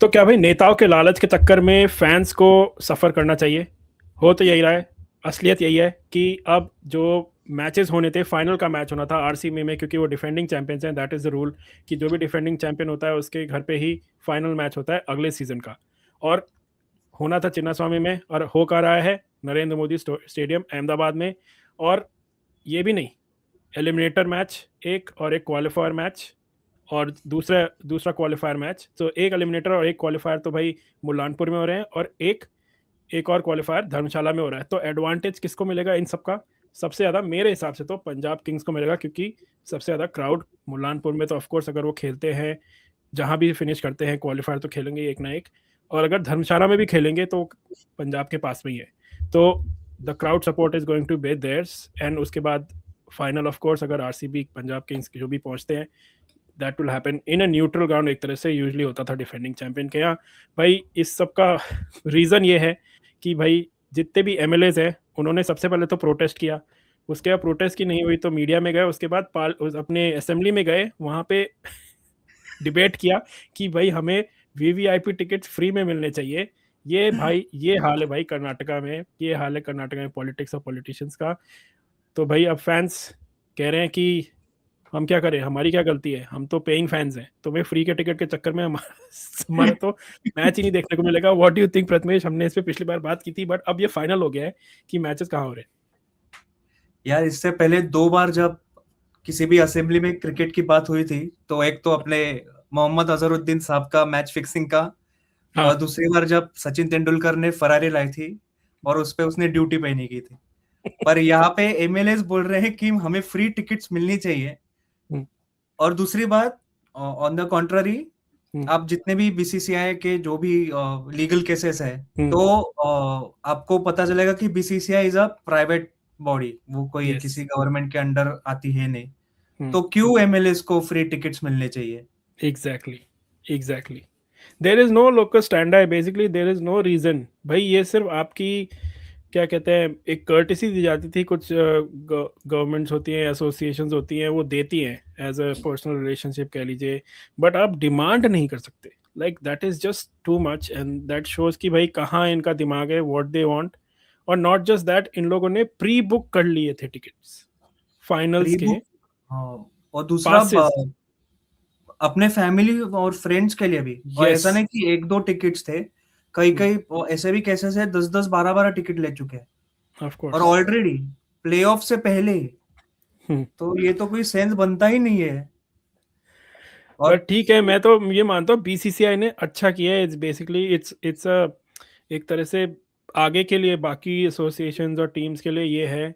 तो क्या भाई नेताओं के लालच के चक्कर में फैंस को सफ़र करना चाहिए? हो तो यही रहा है। असलियत यही है कि अब जो मैचेस होने थे, फाइनल का मैच होना था आरसीबी में, क्योंकि वो डिफेंडिंग चैंपियंस हैं। दैट इज़ द रूल कि जो भी डिफेंडिंग चैंपियन होता है उसके घर पे ही फाइनल मैच होता है अगले सीजन का। और होना था चिन्नास्वामी में, और हो का रहा है नरेंद्र मोदी स्टेडियम अहमदाबाद में। और ये भी नहीं, एलिमिनेटर मैच एक और एक क्वालिफायर मैच, और दूसरा दूसरा क्वालिफायर मैच। तो एक एलिमिनेटर और एक क्वालिफायर तो भाई मुल्लानपुर में हो रहे हैं, और एक एक और क्वालिफायर धर्मशाला में हो रहा है। तो एडवांटेज किसको मिलेगा इन सबका? सबसे ज़्यादा मेरे हिसाब से तो पंजाब किंग्स को मिलेगा, क्योंकि सबसे ज़्यादा क्राउड मुल्लानपुर में। तो ऑफकोर्स अगर वो खेलते हैं, जहाँ भी फिनिश करते हैं क्वालिफायर, तो खेलेंगे एक ना एक। और अगर धर्मशाला में भी खेलेंगे तो पंजाब के पास में ही है। तो the crowd support is going to be theirs. And उसके बाद फाइनल ऑफ कोर्स अगर आरसीबी पंजाब किंग्स जो भी पहुंचते हैं, that will happen in a neutral ground. एक तरह से यूजुअली होता था डिफेंडिंग चैंपियन के यहाँ। भाई इस सब का रीज़न ये है कि भाई जितने भी एमएलएज हैं उन्होंने सबसे पहले तो प्रोटेस्ट किया। उसके बाद प्रोटेस्ट की नहीं हुई तो मीडिया में गए, उसके बाद अपने असेंबली में गए, वहाँ पे डिबेट किया कि भाई हमें वीवीआईपी टिकट्स फ्री में मिलने चाहिए। ये भाई ये हाल है भाई कर्नाटका में, ये हाल है कर्नाटका में पॉलिटिक्स और पॉलिटिशियंस का। तो भाई अब फैंस कह रहे हैं कि हम क्या करें, हमारी क्या गलती है, हम तो पेइंग फैंस हैं। तो भाई फ्री के टिकट के चक्कर में हमारा तो मैच ही नहीं देखने को मिलेगा। What do you think Prathamesh? हमने इस पे पिछली बार बात की थी, बट अब ये फाइनल हो गया है कि मैचेस कहाँ हो रहे हैं। यार इससे पहले 2 बार जब किसी भी असेंबली में क्रिकेट की बात हुई थी, तो एक तो अपने मोहम्मद अजहरुद्दीन साहब का मैच फिक्सिंग का, और हाँ। दूसरी बार जब सचिन तेंदुलकर ने फरारी लाई थी और उस पे उसने ड्यूटी पहनी की थी। पर यहाँ पे एमएलएस बोल रहे हैं कि हमें फ्री टिकट्स मिलनी चाहिए। हम्म, और दूसरी बात, ऑन द कॉन्ट्ररी, हम्म, आप जितने भी बीसीसीआई के जो भी लीगल केसेस है, तो हम्म। आपको पता चलेगा कि BCCI is a private body, वो कोई यस। किसी गवर्नमेंट के अंडर आती है नहीं। हम्म। तो क्यों एमएलएस को फ्री टिकट्स मिलने चाहिए? Exactly, exactly. There is no local standard, basically there is no reason. भाई ये सिर्फ आपकी क्या कहते हैं, एक कर्टिसी दी जाती थी। कुछ गवर्नमेंट्स होती हैं, एसोसिएशंस होती हैं, वो देती हैं एज अ पर्सनल रिलेशनशिप कह लीजिए। बट आप डिमांड नहीं कर सकते। Like that is just too much, and that shows कि भाई कहाँ इनका दिमाग है, व्हाट दे वांट। और नॉट जस्ट दैट, इन लोगों ने प्री बुक कर लिए थे टिकट्स फाइनल्स प्री के बुक। हाँ, और दूसरा पासिस। अपने फैमिली और फ्रेंड्स के लिए भी। और यस। ऐसा नहीं कि एक दो टिकट्स थे, कई कई ऐसे भी केसेस है 10-10 12-12 टिकट ले चुके हैं, ऑफ और कोर्स। ऑलरेडी प्लेऑफ से पहले ही। तो ये तो कोई सेंस बनता ही नहीं है। और बट ठीक है, मैं तो ये मानता हूँ बीसीसीआई ने अच्छा किया है। इट्स बेसिकली इट्स अ एक तरह से आगे के लिए बाकी एसोसिएशंस और टीम्स के लिए ये है,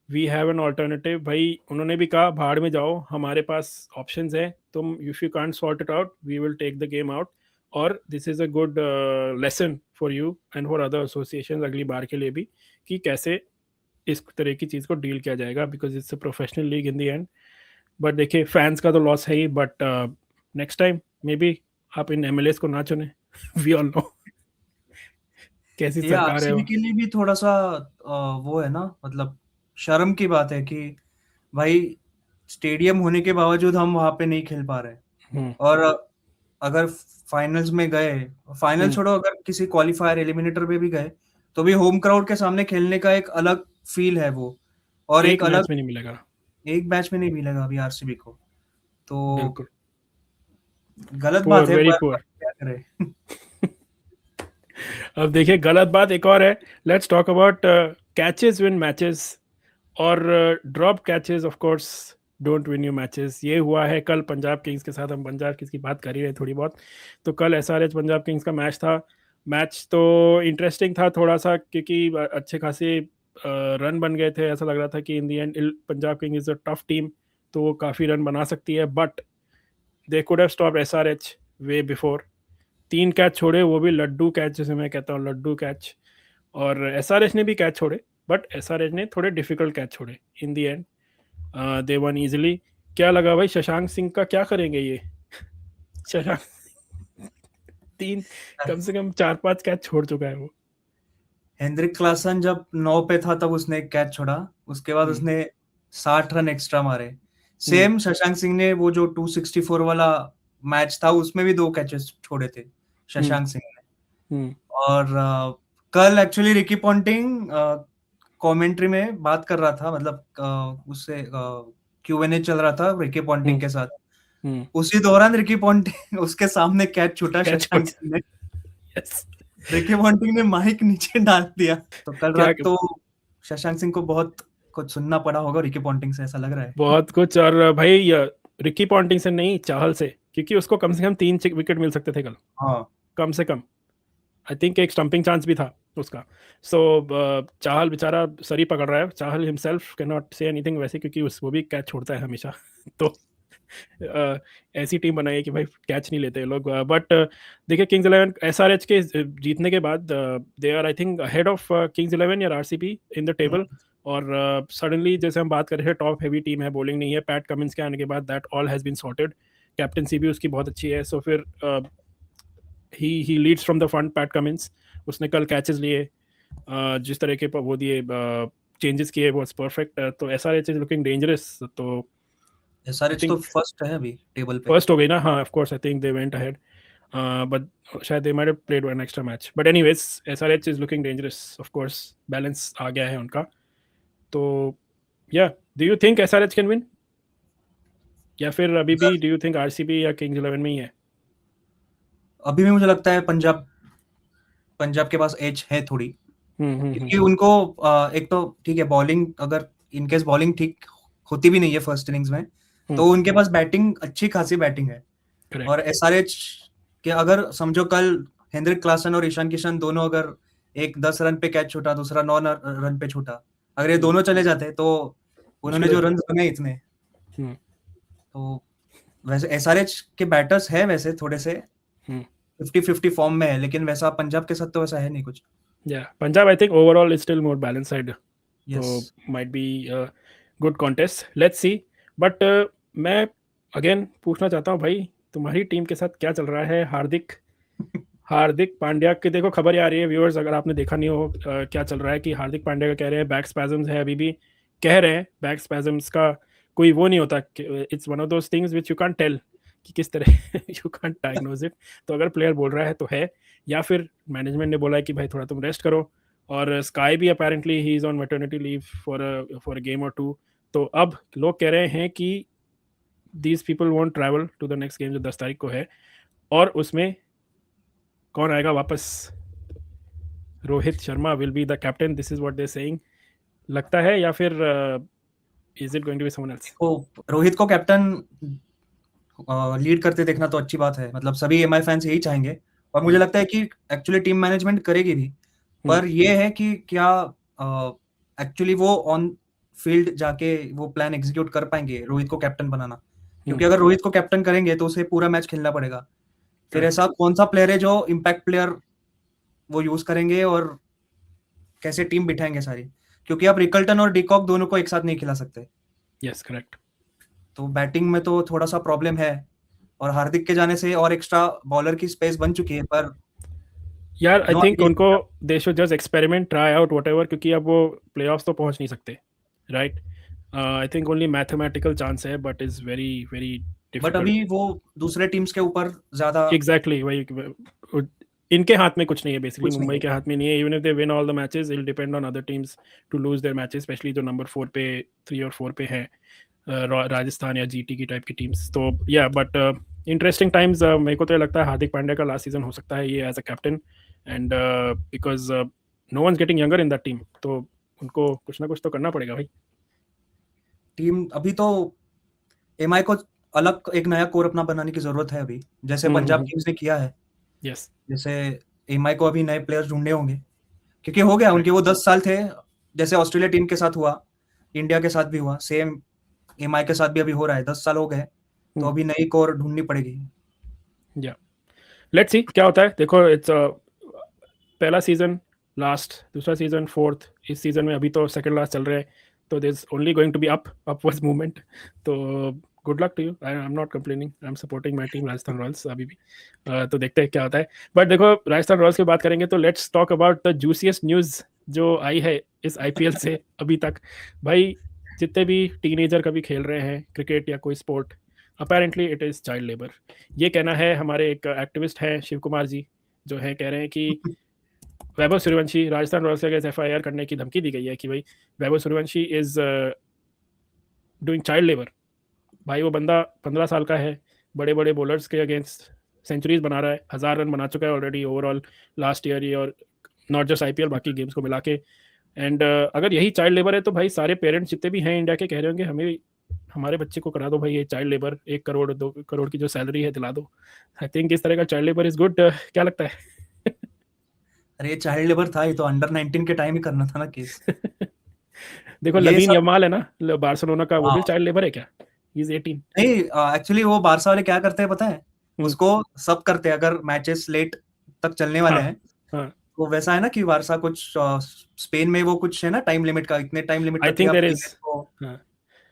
वी हैव एन ऑल्टरनेटिव। भाई उन्होंने भी कहा भाड़ में जाओ, हमारे पास ऑप्शंस हैं, तुम if you can't sort it out we will take the game out. और this is a good lesson for you and for other association अगली बार के लिए भी, कि कैसे इस तरह की चीज़ को डील किया जाएगा, because it's a professional league in the end. But देखिए फैंस का तो लॉस है ही, but next time maybe आप इन एमएलएस को ना चुने। वी ऑल नो कैसी ये सरकार है आरसीबी वो। के लिए भी थोड़ा सा वो है ना, मतलब शर्म की बात है कि भाई स्टेडियम होने के बावजूद हम वहां पे नहीं खेल पा रहे। हम्म, और अगर फाइनल्स में गए, फाइनल हम्म। छोड़ो, अगर किसी क्वालिफायर एलिमिनेटर पे भी गए, तो भी होम क्राउड के सामने खेलने का एक अलग फील है वो। और एक एक मैच अलग, में नहीं मिलेगा। एक मैच में नहीं मिलेगा अभी आरसीबी को। तो बिल्कुल। गलत बात पुअर, है, वेरी पर पुअर। क्या करें। अब देखिए गलत बात एक और है। Let's talk about catches win matches, और drop catches of course don't win you matches. ये हुआ है कल पंजाब किंग्स के साथ। हम पंजाब किंग्स की बात कर ही रहे थोड़ी बहुत। तो कल एसआरएच पंजाब किंग्स का मैच था। मैच तो इंटरेस्टिंग था थोड़ा सा, क्योंकि अच्छे खासे रन बन गए थे। ऐसा लग रहा था कि in the end Punjab Kings is a tough team, तो वो काफ़ी रन बना सकती है। But they could have stop SRH way before. 3 catch छोड़े, वो भी लड्डू कैच, जैसे मैं कहता हूँ लड्डू कैच। और एसआरएच ने भी कैच छोड़े, बट एसआरएच ने थोड़े डिफिकल्ट कैच छोड़े। इन the and they one easily. क्या लगा भाई शशांक सिंह का क्या करेंगे ये? शशांक तीन, कम से कम 4-5 कैच छोड़ चुका है वो। हेनरिक क्लासन जब 9 पे था तब उसने एक कैच छोड़ा, उसके बाद हम्म, उसने 60 रन एक्स्ट्रा मारे। हम्म, सेम शशांक सिंह ने वो जो 264 वाला मैच था उसमें भी 2 कैचेस छोड़े थे। शशांक सिंह ने। हम्म, और कल एक्चुअली रिकी पॉन्टिंग कमेंट्री में बात कर रहा था, मतलब उससे Q&A चल रहा था रिकी पॉन्टिंग हम्म, के साथ। हम्म, उसी दौरान रिकी पॉन्टिंग उसके सामने कैच छूटा कैच हो शशांक सिंह ने, यस रिकी पॉन्टिंग ने माइक नीचे डाल दिया। तो कल क्या रात तो शशांक सिंह को बहुत कुछ सुनना पड़ा होगा रिकी पॉन्टिंग से, ऐसा लग रहा है। बहुत कुछ। और भाई रिकी पॉन्टिंग से नहीं, चाहल से, क्योंकि उसको कम से कम 3 विकेट मिल सकते थे कल, हाँ, कम से कम। आई थिंक एक स्टंपिंग चांस भी था उसका। सो चाहल बेचारा सरी पकड़ रहा है, Chahal himself can not say anything वैसे, क्योंकि उस वो भी कैच छोड़ता है हमेशा तो ऐसी टीम बनाई है कि भाई कैच नहीं लेते ये लोग। बट देखिए किंग्स इलेवन SRH के जीतने के बाद they are I think head of Kings eleven या RCB इन द टेबल। और सडनली जैसे हम बात कर रहे हैं, टॉप हैवी टीम है, बॉलिंग नहीं है, पैट कमिंस के आने के बाद that all has been sorted. Captaincy भी उसकी बहुत अच्छी है। सो फिर he leads from the front, Pat Cummins. उसने कल कैचेस लिए, जिस तरह के वो दिए, चेंजेस किए, वो परफेक्ट। तो SRH इज लुकिंग डेंजरस। तो आई एसआरएच तो थिंक फर्स्ट है अभी टेबल पे। फर्स्ट हो गई ना, हाँ of course I think they went ahead, but शायद they might have played one extra match. But anyways SRH is looking dangerous, of course balance आ गया है उनका। तो या do you think SRH can win, या फिर अभी भी डू यू थिंक RCB या किंग्स इलेवन में ही है? अभी भी मुझे लगता है पंजाब पंजाब के पास एज है थोड़ी, क्योंकि हम्म, उनको एक तो ठीक है, बॉलिंग अगर इनकेस बॉलिंग ठीक होती भी नहीं है फर्स्ट इनिंग्स में, तो उनके पास बैटिंग अच्छी खासी बैटिंग है। और करेक्ट। एसआरएच के अगर समझो कल हेनरिक क्लासन और ईशान किशन दोनों, अगर एक 10 रन पे कैच छूटा, दूसरा 9 रन पे छूटा, अगर ये दोनों चले जाते तो उन्होंने मुश्किल जो हो रन बनाए इतने, हम्म, तो वैसे एसआरएच के बैटर्स है वैसे थोड़े से हम्म, 50-50 फॉर्म में है, लेकिन वैसा पंजाब के साथ तो वैसा है नहीं कुछ। या Punjab I think overall is still more balance side. तो yes. Might be good contest, let's see. But मैं अगेन पूछना चाहता हूँ भाई, तुम्हारी टीम के साथ क्या चल रहा है? हार्दिक हार्दिक पांड्या की देखो खबर आ रही है, व्यूअर्स अगर आपने देखा नहीं हो क्या चल रहा है, कि हार्दिक पांड्या का कह रहे हैं बैक स्पैजम्स है अभी भी। कह रहे हैं बैक स्पैजम्स का कोई वो नहीं होता, it's one of those things which you can't tell कि किस तरह यू कांट डायग्नोज इट। तो अगर प्लेयर बोल रहा है तो है, या फिर मैनेजमेंट ने बोला है कि भाई थोड़ा तुम रेस्ट करो। और स्काई भी apparently he is on maternity leave for a game or two. तो अब लोग कह रहे हैं कि these people won't travel to the next game जो 10 तारीख को है। और उसमें कौन आएगा वापस? Rohit Sharma will be the captain, this is what they saying. लगता है, या फिर is it going to be someone else? तो रोहित को कैप्टन लीड करते देखना तो अच्छी बात है, मतलब सभी एमआई फैंस यही चाहेंगे, और मुझे लगता है कि एक्चुअली टीम मैनेजमेंट करेगी भी। पर ये है कि क्या एक्चुअली वो ऑन फील्ड जाके वो प्लान एग्जीक्यूट कर पाएंगे रोहित को कैप्टन बनाना, क्योंकि अगर रोहित को कैप्टन करेंगे तो उसे पूरा मैच खेलना पड़ेगा। फिर करेक्ट। ऐसा कौन सा प्लेयर है जो इम्पैक्ट प्लेयर वो यूज करेंगे, और कैसे टीम बिठाएंगे सारी, क्योंकि आप रिकल्टन और डिकॉक दोनों को एक साथ नहीं खिला सकते। Yes correct. तो बैटिंग में तो थोड़ा सा प्रॉब्लम है, और हार्दिक के जाने से और एक्स्ट्रा बॉलर की स्पेस बन चुकी है, पर यार आई नो थिंक आइडिया। उनको they should just experiment, try out whatever, क्योंकि अब वो प्लेऑफ्स तो पहुंच नहीं सकते, right? I think only mathematical chance है, but is very very but difficult. अभी वो दूसरे टीम्स के ऊपर ज्यादा एग्जैक्टली वही, इनके हाथ में कुछ नहीं है बेसिकली, कुछ नहीं मुंबई है। के हाथ में नहीं है। Even if they win all the matches it depend on other teams to lose their matches, especially जो नंबर 4 पे, 3 और 4 पे है, राजस्थान या जीटी की टाइप की टीम्स। तो या बट इंटरेस्टिंग टाइम्स। मेरे को तो ये लगता है हार्दिक पांड्या का लास्ट सीजन हो सकता है ये as a captain, and because no one getting younger in that team, तो उनको कुछ ना कुछ तो करना पड़ेगा भाई। टीम अभी तो एमआई को अलग एक नया कोर अपना बनाने की जरूरत है अभी, जैसे पंजाब किंग्स ने किया है। यस। जैसे एमआई को अभी नए प्लेयर्स ढूंढने होंगे, क्योंकि हो गया उनके वो 10 साल थे, जैसे ऑस्ट्रेलिया टीम के साथ हुआ, इंडिया के साथ भी हुआ, सेम एमआई के साथ भी अभी हो रहा है, 10 साल हो गए, तो अभी नई कोर ढूंढनी पड़ेगी। या लेट्स सी क्या होता है। देखो इट्स पहला सीजन, लास्ट, दूसरा सीजन, फोर्थ, इस सीजन में अभी तो सेकंड लास्ट चल रहा है, तो there is only going to be upwards movement. तो good luck to you, I am not complaining, I am supporting my team Rajasthan Royals अभी भी। तो देखते हैं क्या होता है। बट देखो राजस्थान रॉयल्स की बात करेंगे तो let's talk about the juiciest news जो आई है इस आईपीएल से अभी तक। भाई जितने भी टीनेजर कभी खेल रहे हैं क्रिकेट या कोई sport, apparently it is child labour. ये कहना है हमारे एक एक्टिविस्ट हैं शिव कुमार जी, जो है कह रहे हैं कि वैभव सूर्यवंशी, राजस्थान रॉयल्स के अगेंस्ट एफआईआर करने की धमकी दी गई है कि भाई Vaibhav Suryavanshi is doing child labour. भाई वो बंदा 15 साल का है, बड़े बड़े बॉलर्स के अगेंस्ट सेंचुरीज बना रहा है, 1000 रन बना चुका है ऑलरेडी ओवरऑल लास्ट ईयर ये, और नॉट जस्ट आईपीएल, बाकी गेम्स को मिला के। एंड अगर यही चाइल्ड लेबर है तो भाई सारे पेरेंट्स जितने भी हैं इंडिया के कह रहे होंगे हमें हमारे बच्चे को करा दो भाई ये चाइल्ड लेबर, 1 करोड़ 2 करोड़ की जो सैलरी है दिला दो। आई थिंक इस तरह का चाइल्ड लेबर इज गुड। क्या लगता है? अरे ये चाइल्ड लेबर था, ये तो अंडर 19 के टाइम ही करना था ना केस। देखो ये लमीन सब यमाल है ना बार्सिलोना का, वो भी हाँ चाइल्ड लेबर है क्या? He is 18। नहीं, एक्चुअली वो बारसा वाले क्या करते हैं पता है, हम्म, उसको सब करते हैं अगर मैचेस लेट तक चलने वाले हाँ हैं। हाँ, तो वैसा है ना कि बारसा कुछ स्पेन में वो कुछ है ना टाइम लिमिट का, इतने टाइम लिमिट आई तक ही थिंक आप देयर इज, प्लेयर्स को हाँ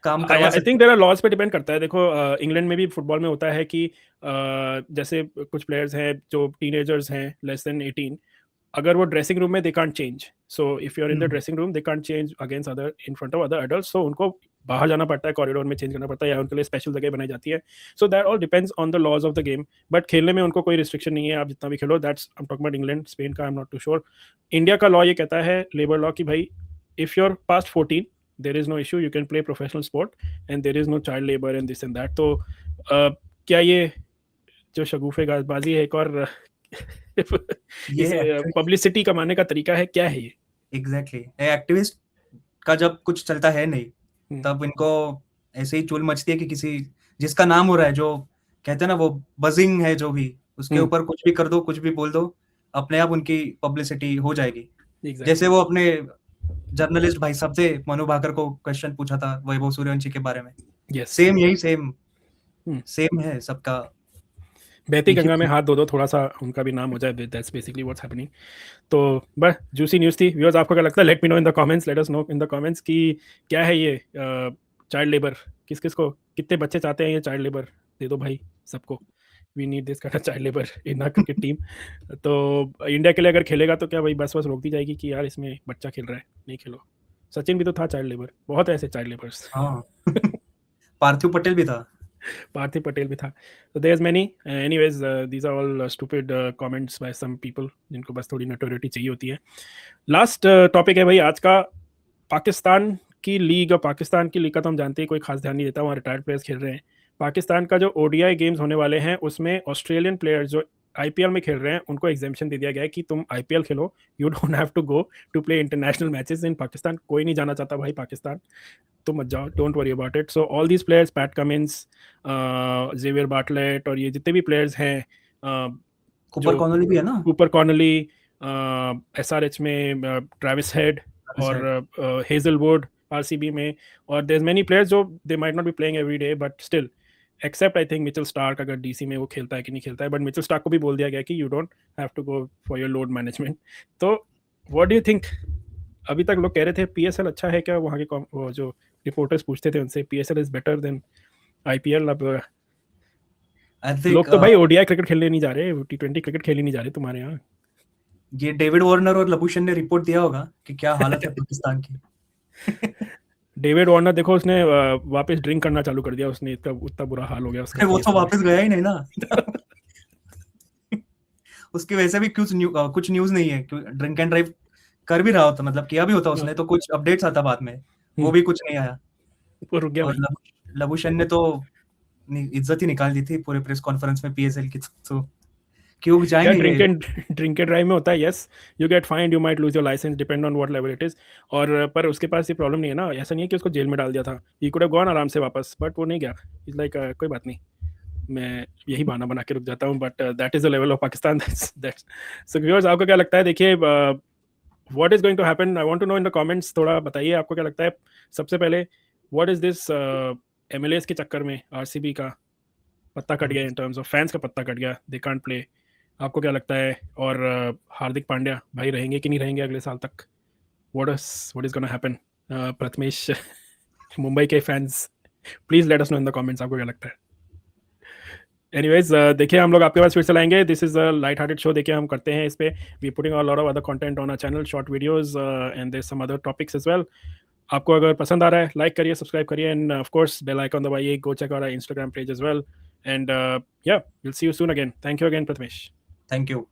काम करवा आई सकते थिंक देयर आर लॉज पे डिपेंड करता है। देखो इंग्लैंड में भी फुटबॉल में होता है कि जैसे कुछ प्लेयर्स हैं जो टीनेजर्स हैं लेस देन 18, अगर वो ड्रेसिंग रूम में they can't change, so if you are in the हैं। Dressing room they can't change against other in front of other adults, so उनको बाहर जाना पड़ता है, कॉरिडोर में चेंज करना पड़ता है या उनके लिए स्पेशल जगह बनाई जाती है। So that all depends on the laws of the game, but खेलने में उनको कोई रिस्ट्रिक्शन नहीं है, आप जितना भी खेलो। That's I am talking about England, Spain का I am not too sure. India का लॉ ये कहता है, लेबर लॉ, कि भाई if you are past 14 there is no issue, you can play professional sport and there is no child labor and this and that। तो क्या ये जो शगुफेबाजी है एक और ये ये पब्लिसिटी कमाने का तरीका है, क्या है ये? एग्जैक्टली एक्टिविस्ट का जब कुछ चलता है नहीं, हम्म, तब इनको ऐसे ही चूल मचती है कि किसी जिसका नाम हो रहा है, जो कहते हैं ना वो बजिंग है, जो भी उसके हम्म, ऊपर कुछ भी कर दो, कुछ भी बोल दो, अपने आप उनकी पब्लिसिटी हो जाएगी। exactly। जैसे वो अपने जर्नलिस्ट भाई साहब से मनु भाकर को क्वेश्चन पूछा था वैभव सूर्यवंशी के बारे में, yes। सेम यही सेम हम्म, सेम है सबका, बहती एक ही गंगा में चीज। हाथ धो दो, थोड़ा सा उनका भी नाम हो जाए, दैट्स बेसिकली व्हाट्स हैपनिंग। तो बस जूसी न्यूज़ थी व्यूअर्स, आपको क्या लगता है? Let me know in the comments, late us know in the comments कि क्या है ये चाइल्ड लेबर, किस किस को, कितने बच्चे चाहते हैं ये चाइल्ड लेबर, दे दो भाई सबको। We need this kind of child labour in our cricket team. तो इंडिया के लिए अगर खेलेगा तो क्या भाई बस बस रोक दी जाएगी कि यार इसमें बच्चा खेल रहा है, नहीं खेलो? सचिन भी तो था चाइल्ड लेबर, बहुत ऐसे चाइल्ड लेबर्स। हाँ पार्थिव पटेल भी था। पार्थिव पटेल भी था। तो there is many, anyways these are all stupid comments by some people जिनको बस थोड़ी नोटोरिटी चाहिए होती है। लास्ट टॉपिक है भाई आज का, पाकिस्तान की लीग। और पाकिस्तान की लीग का तो हम जानते हैं कोई खास ध्यान नहीं देता, वहाँ रिटायर्ड प्लेयर्स खेल रहे हैं। पाकिस्तान का जो ओडीआई गेम्स होने वाले हैं उसमें ऑस्ट्रेलियन प्लेयर्स जो आईपीएल में खेल रहे हैं उनको एग्जेम्पशन दे दिया गया है कि तुम आईपीएल खेलो, you don't have to go to play international matches in Pakistan. कोई नहीं जाना चाहता भाई पाकिस्तान, तुम मत जाओ, don't worry about it. So all these players, Pat Cummins, Xavier Bartlett, और ये जितने भी प्लेयर्स हैं, कूपर कॉनली भी है ना, कूपर कॉनली, एसआरएच में ट्रेविस हेड, और हेजलवुड आरसीबी में, और देयर मेनी प्लेयर्स जो they might not be playing every day but still, except I think Mitchell Starc, अगर डीसी में वो खेलता है कि नहीं खेलता है, बट मिचेल स्टार्क को भी बोल दिया गया कि you don't have to go for your load management. तो व्हाट डू यू थिंक? अभी तक लोग कह रहे थे पीएसएल अच्छा है क्या, वहाँ के वो जो रिपोर्टर्स पूछते थे उनसे, PSL is better than IPL. अब आई थिंक लोग तो भाई ओडीआई क्रिकेट खेलने नहीं जा रहे, टी20 क्रिकेट खेलने नहीं जा रहे तुम्हारे यहाँ। ये डेविड वार्नर और लबूशन ने रिपोर्ट दिया होगा कि क्या हालत है पाकिस्तान की। डेविड वार्नर देखो उसने वापस ड्रिंक करना चालू कर दिया, उसने इतना उतना बुरा हाल हो गया उसका। वो तो वापस गया ही नहीं ना। उसकी वैसे भी कुछ न्यूज नहीं है, ड्रिंक एंड ड्राइव कर भी रहा होता, मतलब किया भी होता उसने, तो कुछ अपडेट्स आता बाद में, वो भी कुछ नहीं आया। वो रुक गया और भाई। लबूशन ने तो इज्जत ही निकाल दी थी पूरे प्रेस कॉन्फ्रेंस में पीएसएल की, तो क्यों यार जाएंगे ये। ड्रिंक एंड ड्राइव में होता है, yes you get fined, you might lose your licence, depend on what level it is. और पर उसके पास ये प्रॉब्लम नहीं है ना, ऐसा नहीं है कि उसको जेल में डाल दिया था, ही कुड हैव गॉन आराम से वापस, बट वो नहीं गया। इज लाइक कोई बात नहीं, मैं यही बहाना बना के रुक जाता हूँ, but that is the level of Pakistan. That's so viewers, आपको क्या लगता है? देखिए what is going to happen, I want to know in the comments, थोड़ा बताइए आपको क्या लगता है। सबसे पहले व्हाट इज दिस एमएलएस के चक्कर में आरसीबी का पत्ता कट गया, इन टर्म्स ऑफ फैंस का पत्ता कट गया, दे कांट प्ले। आपको क्या लगता है? और हार्दिक पांड्या भाई रहेंगे कि नहीं रहेंगे अगले साल तक? What is gonna happen? Prathamesh, Mumbai के fans, please let us know in the comments, आपको क्या लगता है? एनीवेज देखिए हम लोग आपके पास फिर से लाएंगे, this is a light hearted show, देखिए हम करते हैं इस पे, we putting a lot of other content on our channel, short videos and there some other topics as well. आपको अगर पसंद आ रहा है लाइक करिए, सब्सक्राइब करिए, and of course bell icon दबाइए, go check our Instagram page as well, and ya will see you soon again. Thank you again Prathamesh. Thank you.